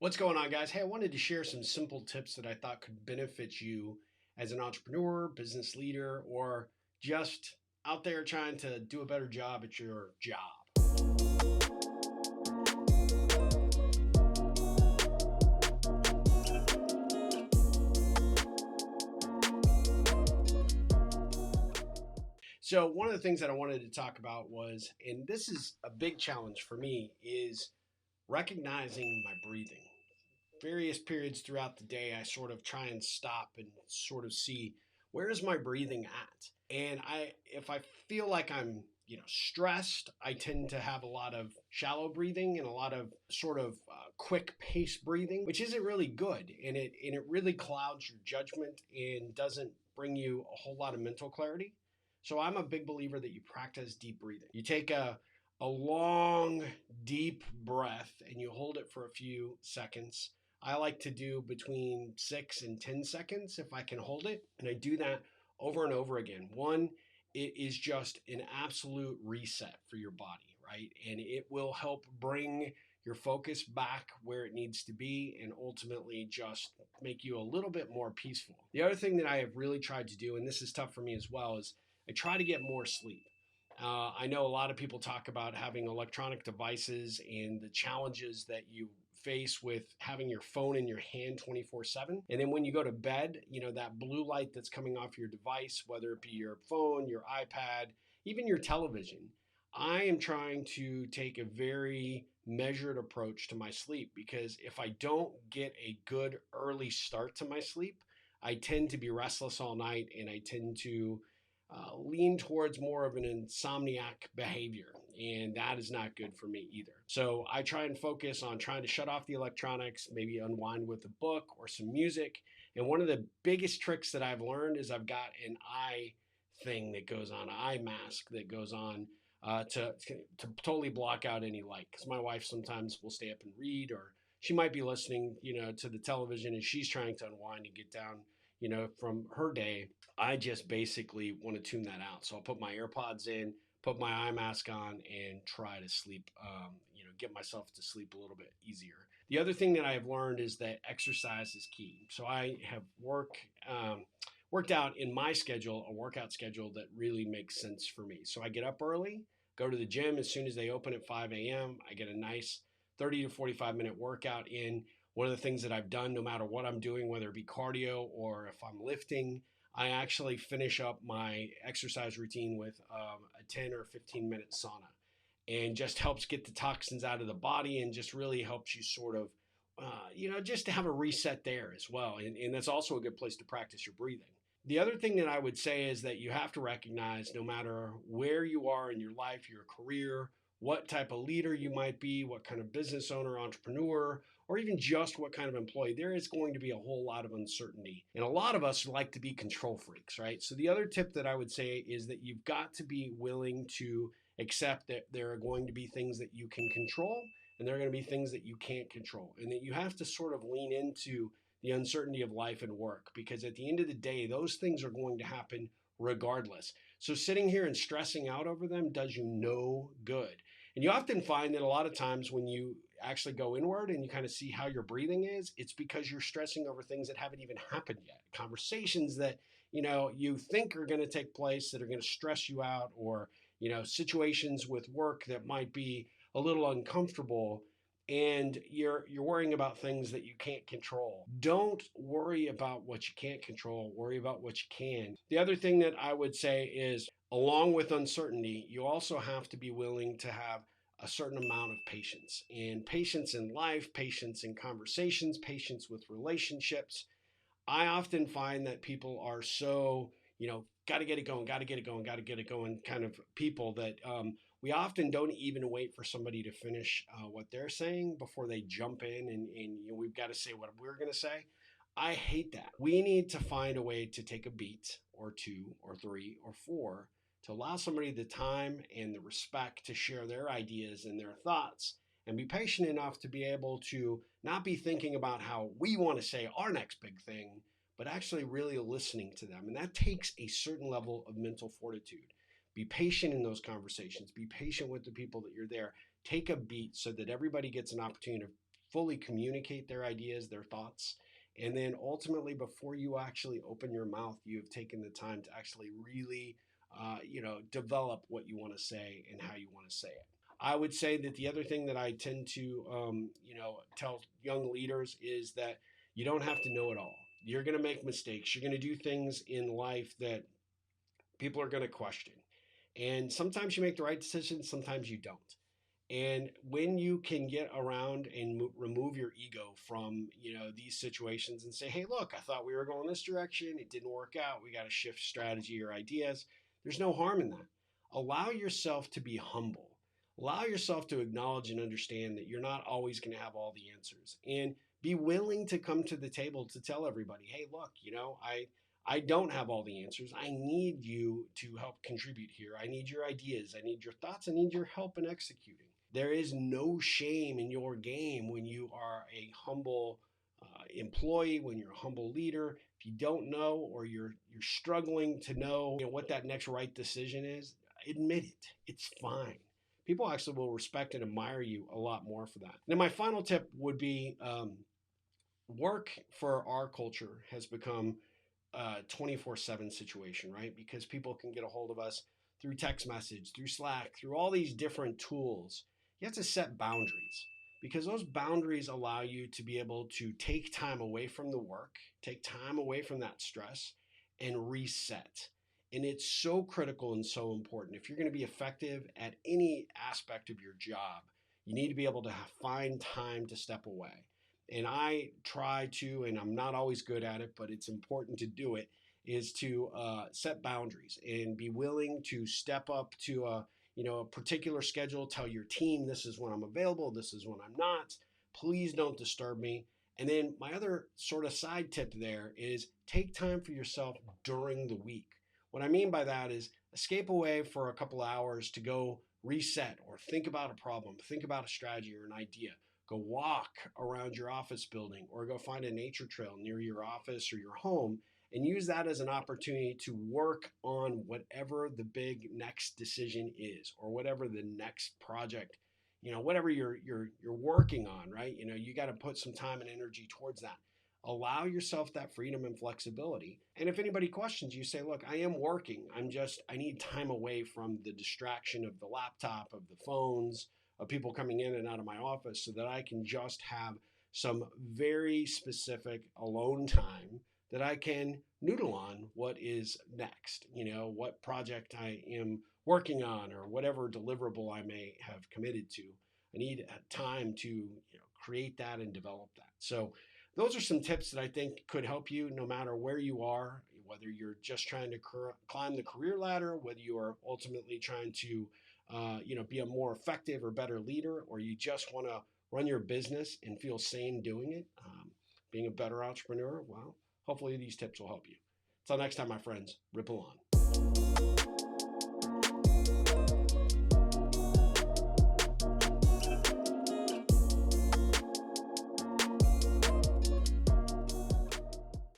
What's going on, guys? Hey, I wanted to share some simple tips that I thought could benefit you as an entrepreneur, business leader, or just out there trying to do a better job at your job. So, one of the things that I wanted to talk about was, and this is a big challenge for me, is recognizing my breathing. Various periods throughout the day, I sort of try and stop and sort of see where is my breathing at. And if I feel like I'm stressed, I tend to have a lot of shallow breathing and a lot of sort of quick pace breathing, which isn't really good, and it really clouds your judgment and doesn't bring you a whole lot of mental clarity. So I'm a big believer that you practice deep breathing. You take a long, deep breath and you hold it for a few seconds. I like to do between 6 and 10 seconds if I can hold it. And I do that over and over again. One, it is just an absolute reset for your body, right? And it will help bring your focus back where it needs to be and ultimately just make you a little bit more peaceful. The other thing that I have really tried to do, and this is tough for me as well, is I try to get more sleep. I know a lot of people talk about having electronic devices and the challenges that you face with having your phone in your hand 24/7. And then when you go to bed, that blue light that's coming off your device, whether it be your phone, your iPad, even your television. I am trying to take a very measured approach to my sleep because if I don't get a good early start to my sleep, I tend to be restless all night and I tend to lean towards more of an insomniac behavior, and that is not good for me either. So I try and focus on trying to shut off the electronics, maybe unwind with a book or some music. And one of the biggest tricks that I've learned is I've got an eye thing that goes on, an eye mask that goes on to totally block out any light. Because my wife sometimes will stay up and read, or she might be listening, to the television, and she's trying to unwind and get down, from her day. I just basically want to tune that out. So I'll put my AirPods in, put my eye mask on, and try to sleep, get myself to sleep a little bit easier. The other thing that I have learned is that exercise is key. So I have worked out in my schedule, a workout schedule that really makes sense for me. So I get up early, go to the gym as soon as they open at 5 a.m. I get a nice 30 to 45-minute workout in. One of the things that I've done, no matter what I'm doing, whether it be cardio or if I'm lifting, I actually finish up my exercise routine with a 10 or 15-minute sauna, and just helps get the toxins out of the body and just really helps you sort of, just to have a reset there as well. And that's also a good place to practice your breathing. The other thing that I would say is that you have to recognize no matter where you are in your life, your career, what type of leader you might be, what kind of business owner, entrepreneur, or even just what kind of employee, there is going to be a whole lot of uncertainty. And a lot of us like to be control freaks, right? So the other tip that I would say is that you've got to be willing to accept that there are going to be things that you can control and there are going to be things that you can't control, and that you have to sort of lean into the uncertainty of life and work, because at the end of the day, those things are going to happen regardless. So sitting here and stressing out over them does you no good. And you often find that a lot of times when you actually go inward and you kind of see how your breathing is, it's because you're stressing over things that haven't even happened yet. Conversations that, you think are going to take place that are going to stress you out, or, situations with work that might be a little uncomfortable, and you're worrying about things that you can't control. Don't worry about what you can't control, worry about what you can. The other thing that I would say is, along with uncertainty, you also have to be willing to have a certain amount of patience, and patience in life, patience in conversations, patience with relationships. I often find that people are so, got to get it going, got to get it going, got to get it going kind of people that we often don't even wait for somebody to finish what they're saying before they jump in, and we've got to say what we're going to say. I hate that. We need to find a way to take a beat or two or three or four to allow somebody the time and the respect to share their ideas and their thoughts, and be patient enough to be able to not be thinking about how we want to say our next big thing, but actually really listening to them. And that takes a certain level of mental fortitude. Be patient in those conversations. Be patient with the people that you're there. Take a beat so that everybody gets an opportunity fully communicate their ideas, their thoughts. And then ultimately, before you actually open your mouth, you have taken the time to actually really, develop what you want to say and how you want to say it. I would say that the other thing that I tend to, tell young leaders is that you don't have to know it all. You're going to make mistakes. You're going to do things in life that people are going to question. And sometimes you make the right decision, sometimes you don't. And when you can get around and remove your ego from, these situations and say, hey, look, I thought we were going this direction. It didn't work out. We got to shift strategy or ideas. There's no harm in that. Allow yourself to be humble. Allow yourself to acknowledge and understand that you're not always going to have all the answers. And be willing to come to the table to tell everybody, hey, look, I don't have all the answers. I need you to help contribute here. I need your ideas. I need your thoughts. I need your help in executing. There is no shame in your game when you are a humble employee, when you're a humble leader. If you don't know or you're struggling to know, what that next right decision is, admit it. It's fine. People actually will respect and admire you a lot more for that. Now, my final tip would be work for our culture has become 24/7 situation, right? Because people can get a hold of us through text message, through Slack, through all these different tools. You have to set boundaries because those boundaries allow you to be able to take time away from the work, take time away from that stress, and reset. And it's so critical and so important. If you're going to be effective at any aspect of your job, you need to be able to find time to step away. And I try to, and I'm not always good at it, but it's important to do it, is to set boundaries and be willing to step up to a particular schedule. Tell your team, this is when I'm available, this is when I'm not. Please don't disturb me. And then my other sort of side tip there is take time for yourself during the week. What I mean by that is escape away for a couple hours to go reset or think about a problem, think about a strategy or an idea. Go walk around your office building or go find a nature trail near your office or your home and use that as an opportunity to work on whatever the big next decision is or whatever the next project, whatever you're working on, right? You got to put some time and energy towards that. Allow yourself that freedom and flexibility. And if anybody questions you, say, look, I am working. I need time away from the distraction of the laptop, of the phones, of people coming in and out of my office so that I can just have some very specific alone time that I can noodle on what is next, what project I am working on or whatever deliverable I may have committed to. I need time to create that and develop that. So those are some tips that I think could help you no matter where you are, whether you're just trying to climb the career ladder, whether you are ultimately trying to be a more effective or better leader, or you just want to run your business and feel sane doing it, being a better entrepreneur. Well, hopefully these tips will help you. Until next time, my friends, ripple on.